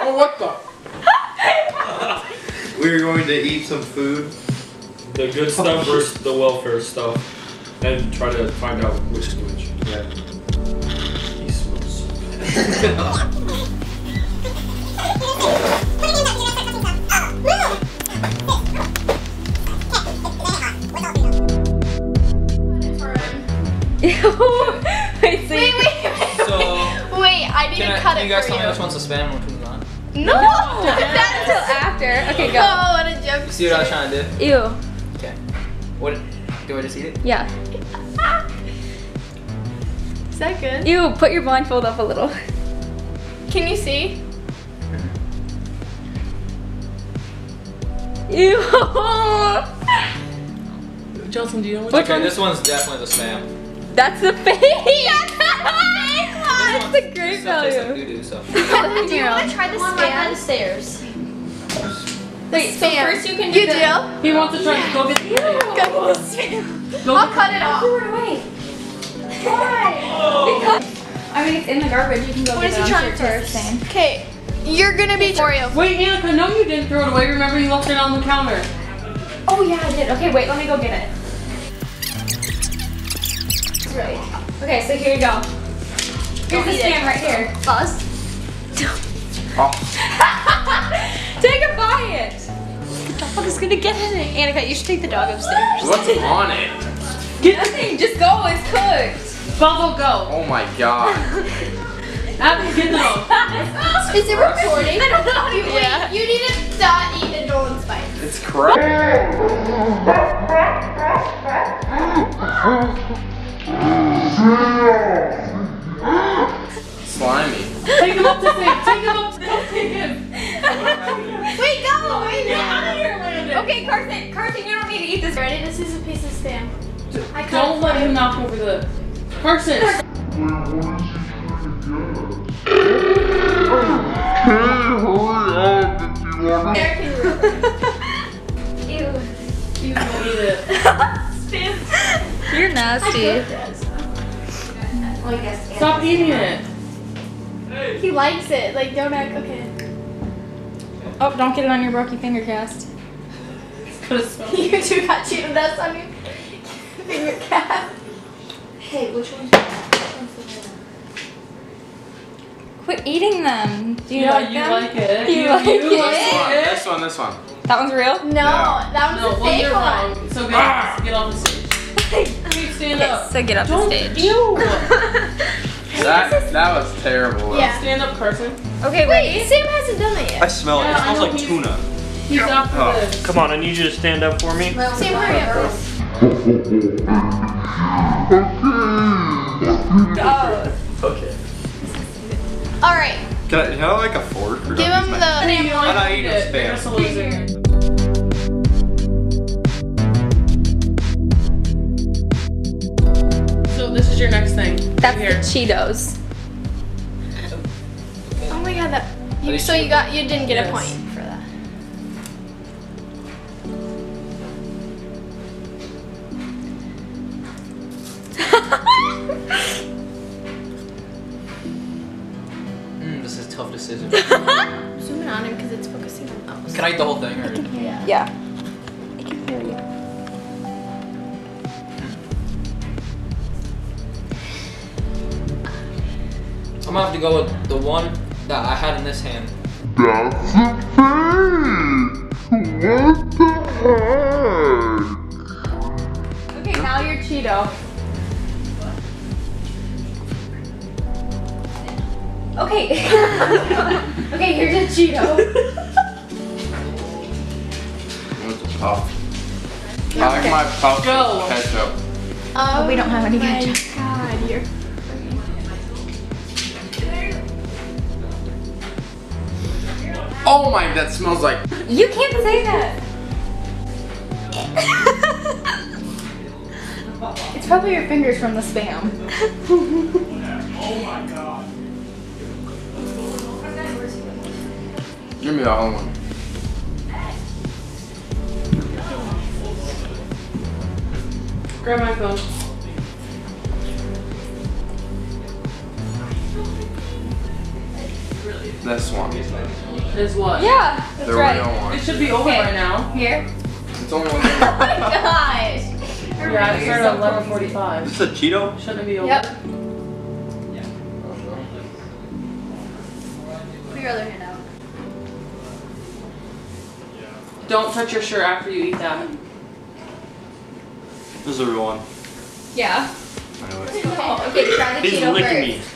Oh, what the? We're going to eat some food. The good stuff versus the welfare stuff. And try to find out which is which. Yeah. He smells so bad. Wait, Wait, I didn't cut it. Can you guys tell me which one's a spam and which one's not? No! Not until after. Okay, go. Oh, what a joke. You see what I was trying to do? Ew. Okay. What? Do I just eat it? Yeah. Is that good? Ew, put your blindfold up a little. Can you see? Ew. Johnson, do you know Which okay, one? this one's definitely the spam. That's the fake. That's the great This stuff tastes like value. doo-doo, so. Do you want to try the spam? stairs. Wait, so Spam. first you can You do do? the- He wants to try to go get the Go get the spam. I'll cut it off. Throw it away. Because, I mean, it's in the garbage. You can go What get is it. he I'm trying sure it's first? the same. Okay, you're gonna be Oreo. Wait, Annika, no you didn't throw it away. Remember you left it on the counter. Oh yeah, I did. Okay, wait, let me go get it. Right. Okay, so here you go. Here's the spam right here. Buzz. Oh. Take a bite. What the fuck is gonna get in it? Annika, you should take the dog upstairs. What's on it? Nothing, just go, it's cooked. Bubble, go. Oh my god. Abby, get them. Is it recording? I don't know. Yeah. You need to not eat a Dolan's bite. It's crap. Slimy. Take him up to sink. Take him up to take him. Wait, go! Wait, get out of here, Landon. Okay, Carson, you don't need to eat this. Ready? This is a piece of spam. Don't let him knock over the Carson. Ew. You don't eat it. You're nasty. Stop eating it. He likes it. Like, don't act. Okay. Oh, don't get it on your brokey finger cast. Put a smell. You two got Cheeto dust on your finger cap. Hey, which one's Quit eating them. Do you Yeah, like you them? like it. You like it? This one. That one's real? No, Yeah. that was No, a well, fake you're one. wrong. So get off the stage. Please stand up. So get up Don't. the stage. Ew. That was terrible. Yeah. Stand up, Carson. Okay, ready? Wait, Sam hasn't done it I yet. smell it. Yeah, It I smells know like tuna. He's after Oh. this. Come on, I need you to stand up for me. Sam, hurry up. Oh. Okay. All right, Can I have like a fork? Or give him the. You don't I'm not eat eating it. spam. You're just a loser. So this is your next thing. That's Here. the Cheetos. Oh my god, that. Are So they you didn't get a Yes. point for that. This is a tough decision. Zoom in on him because it's focusing on us. Can I eat the whole thing? Or? Yeah. I can hear you. I'm gonna have to go with the one that I had in this hand. That's a fake! What the heck? Okay, now you're Cheeto. Okay. Okay, here's a Cheeto. What's a puff? I like my puff Go. with ketchup. Oh, we don't have any my ketchup. God, you're. Oh my, that smells like. You can't say that. It's probably your fingers from the spam. Give me the whole one. Grab my phone. This one. Is what? Yeah, that's The right. real one. It should be over Okay. right now. Here. It's only one. Oh my gosh. Yeah, it started at 11:45. Is this a Cheeto? Shouldn't it be over? Yep. Put your other hand out. Don't touch your shirt after you eat that. This is a real one. Yeah. I know it. Okay, try the He's Cheeto licking first.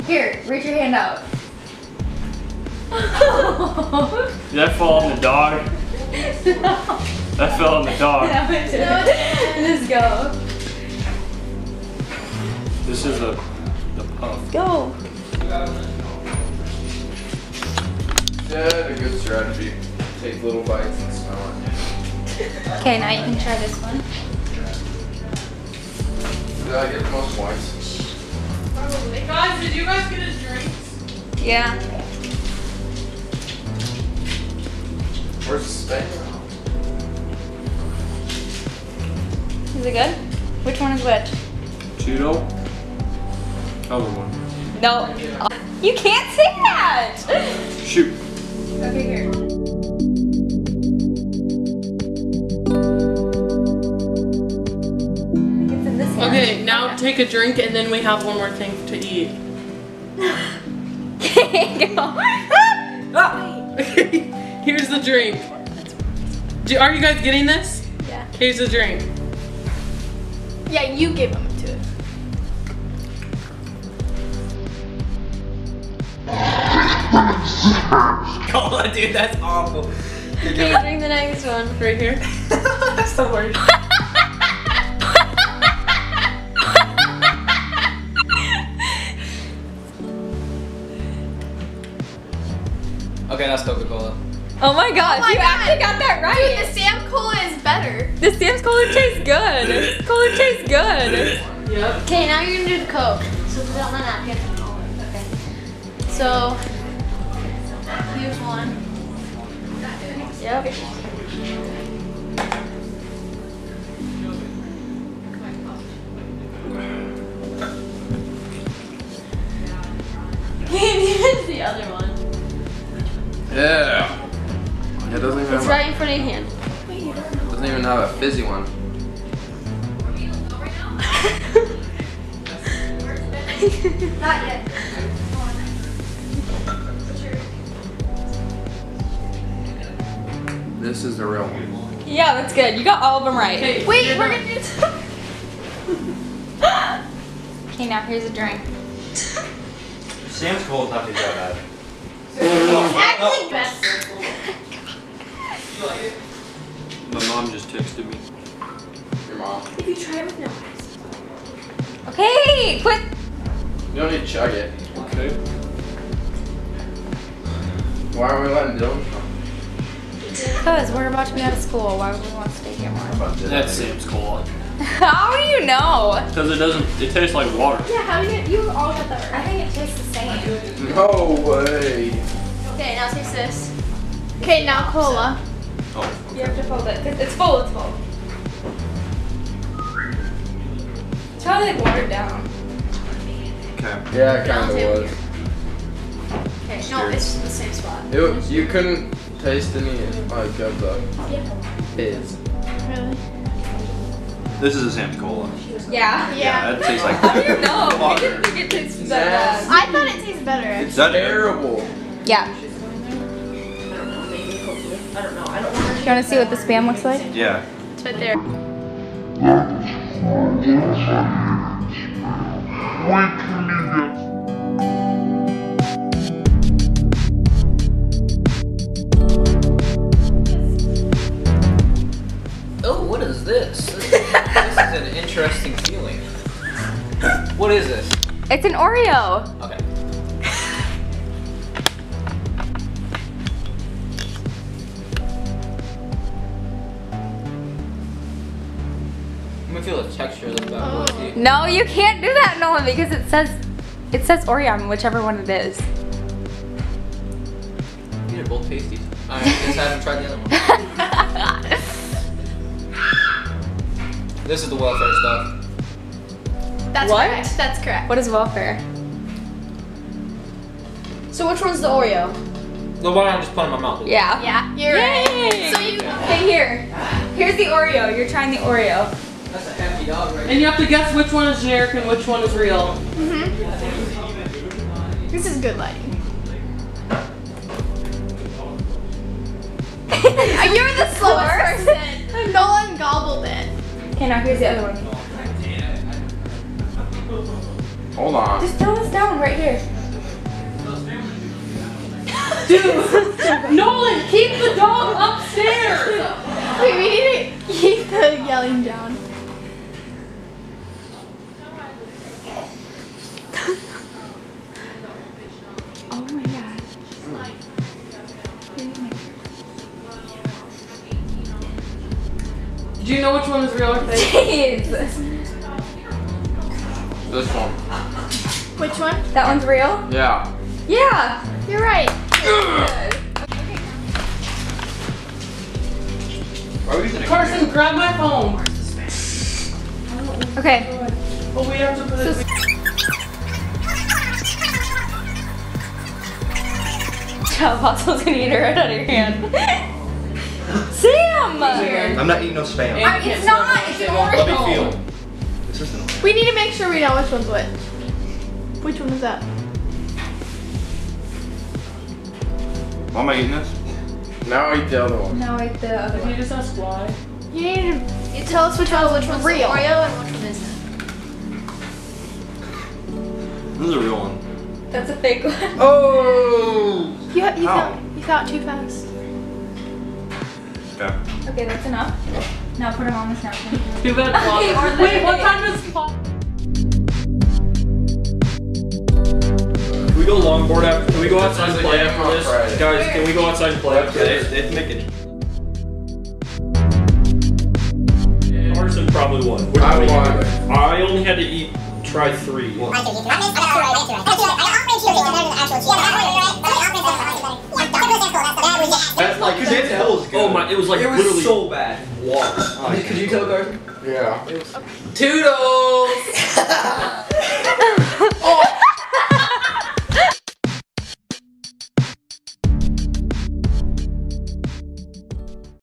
me. Here, reach your hand out. Did that fall on the dog? That fell on the dog. Let's go. This is the puff. Go. Yeah, a good strategy. Take little bites and smell it. Okay, now you can try this one. Did I get the most points? Guys, did you guys get his drinks? Yeah. Where's the steak? Is it good? Which one is which? Cheeto. Other one. No. You can't say that. Shoot. Okay, here. It's in this hand. Okay, now take a drink and then we have one more thing to eat. Go. Here's the drink. Are you guys getting this? Yeah. Here's the drink. Yeah, you give him to it. Oh, dude, that's awful. Okay, drink the next one. Right here. That's the worst. Okay, that's Coca-Cola. Oh my gosh, Oh my you God. actually got that Dude, right. the Sam Cola is better. The Sam's Cola tastes good. Cola tastes good. Yep. Okay, now you're gonna do the Coke. So put it on the napkin. Okay. So, here's one. Yep. Here's the other one. Yeah. It doesn't even It's have right in front of your hand. doesn't even have a fizzy one. Not yet. This is the real one. Yeah, that's good. You got all of them right. Okay, Wait, you're we're done. gonna do Okay, now here's a drink. Sam's Cold not that actually best. bad. My mom just texted me. Your mom. If you try it with no ice. Okay, quit. You don't need to chug it. Okay. Why are we letting Dylan come? Because we're about to be out of school. Why would we want to stay here more? How about Dylan? That's Sam's Cola. How do you know? Because it doesn't, it tastes like water. Yeah, how do you all got that I right? think it tastes the same. No way. Okay, now taste this. Okay, now cola. Oh. You have to fold it. 'Cause it's full, it's full. It's probably like watered down. Okay. Yeah, it Now kind of table was. here. Okay, no, it's the same spot. You couldn't taste any like of the fizz. Really? This is a Sam's Cola. Yeah. Yeah. That tastes like How do you know? I water. didn't think it tastes that bad. I thought it tastes better. It's That- terrible. Yeah. I don't know, maybe, hopefully. I don't know. I don't want You want to see what the Spam looks like? Yeah. It's right there. Oh, what is this? This is an interesting feeling. What is this? It's an Oreo. Okay. Let me feel the texture of this bad boy. See? No, you can't do that, Nolan, because it says Oreo on whichever one it is. These are both tasty. Alright, I guess I haven't tried the other one. This is the welfare stuff. That's What? correct. That's correct. What is welfare? So which one's the Oreo? The one I just put in my mouth. Yeah. Yeah, you're right. So you Okay, here's the Oreo. You're trying the Oreo. That's a happy dog right And you have to guess which one is generic and which one is real. This is good lighting. You're the slowest person. Nolan gobbled it. Okay, now here's the other one. Hold on. Just throw this down right here. Nolan, keep the dog upstairs. Wait, we need to keep the yelling down. Oh my god. Do you know which one is real or fake? Jeez. This one. Which one? That one's real? Yeah. Yeah. You're right. Why are we using a Carson, grab my phone. Okay. But we have to put it. Apostle's gonna eat it right out of your hand. Sam! I'm not eating no spam. It's not. It's an Let me Oreo. feel. It's just an We need to make sure we know which one's which. Which one is that? Why am I eating this? Now eat the other one. No, like the other Can you one. just ask why? You need to tell us which one's real. Oreo and which one isn't. This is a real one. That's a fake one. Oh! You How? thought too fast. Okay. Okay, that's enough. Now put them on this napkin. Too bad. Okay, Paul. or the- Wait, what time does Paul? Can we go longboard after? Can we go outside and play after this? Friday. Guys, can we go outside and play after this? They make it. Carson probably won. What I did you won. do? I only had to try 3. That's like, because it's hell is good. Oh my! It was like It was literally so bad. water. Could you tell, Garth? Yeah. Toodles!